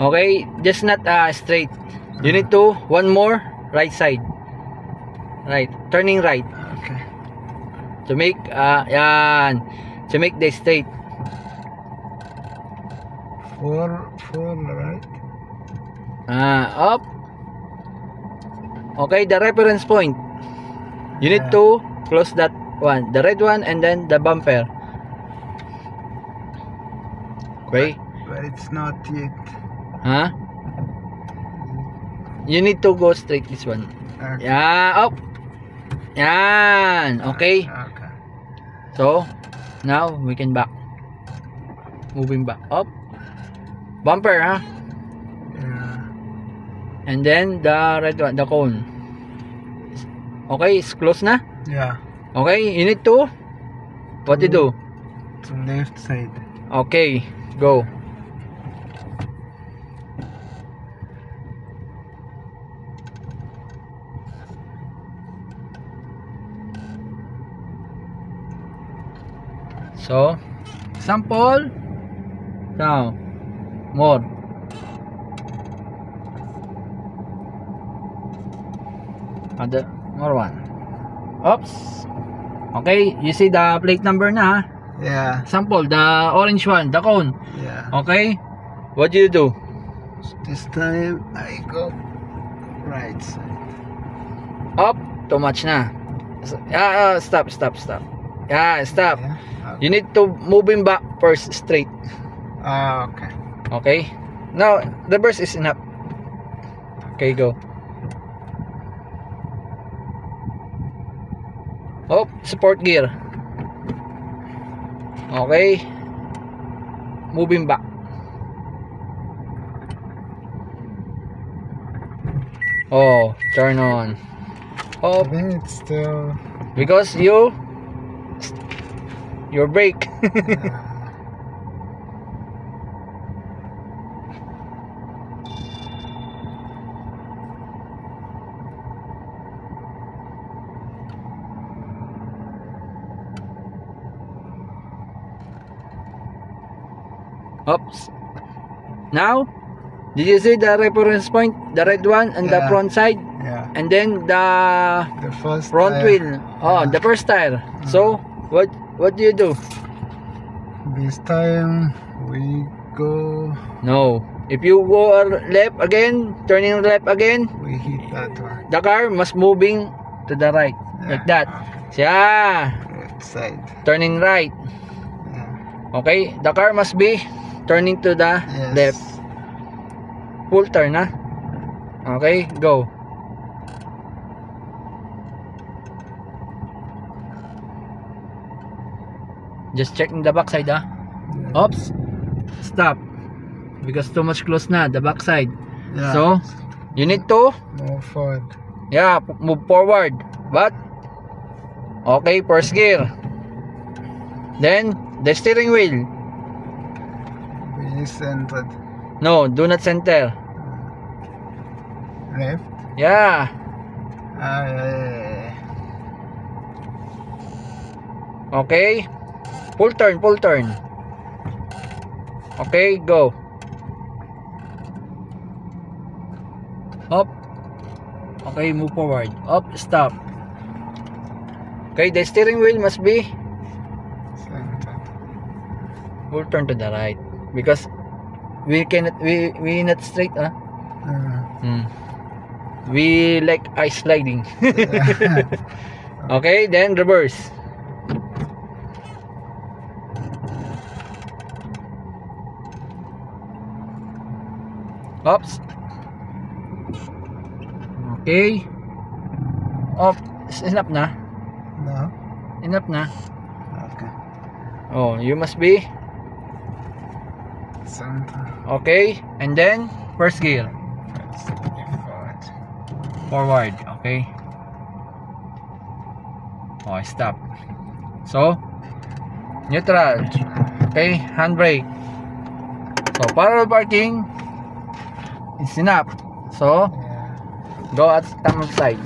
Okay, just not straight. You need to one more right side. Right, turning right. Okay. To make yan, to make the straight. Four right. Up. Okay, the reference point. You need to close that one, the red one, and then the bumper. Okay. But it's not yet. Huh? You need to go straight this one. Okay. Yeah, up. Yan. Okay. Okay. So, now we can back. Moving back. Up. Bumper, huh? Yeah. And then the red one, the cone. Okay, it's close na. Yeah. Okay, you need to what you do? To left side. Okay, go. So, sample. Now, more. Other, more one. Oops. Okay, you see the plate number na. Yeah. Sample, the orange one, the cone. Yeah. Okay, what do you do? This time I go right side. Up, too much na. Stop. Yeah, stop. Yeah. You need to move him back first, straight. Okay. Okay. Now, reverse is enough. Okay, go. Oh, support gear. Okay. Moving back. Oh, turn on. Oh, I think it's still. because your brake. Oops. Now, did you see the reference point? The red one and the Yeah. front side? Yeah. And then the The first front tire. wheel. Oh, Yeah. the first tire. So, what do you do? This time we go. No. If you go left again, turning left again, We hit that one. the car must moving to the right. Like that. Yeah. Left side. Turning right. Yeah. Okay? The car must be turning to the Yes. left. Full turn, ha? Okay, go. Just checking the backside, ha? Oops. Stop. Because too much close na, the backside. Yeah. So, you need to, Move forward. yeah, move forward. But, okay, first gear. Then, the steering wheel. We centered. No, do not center. Left. Yeah. Yeah. Okay. Full turn. Okay, go. Up. Okay, move forward. Up, stop. Okay, the steering wheel must be Centered. full turn to the right. Because we cannot, we not straight, huh? We like ice sliding. Okay, then reverse. Oops. Okay. Up. Enough na. No. Enough na. Okay. Oh, you must be. Center. Okay. And then, first gear. Forward. Forward. Okay. Oh, stop. So, neutral. Okay, handbrake. So, parallel parking is enough. So, Yeah. go at tamang side.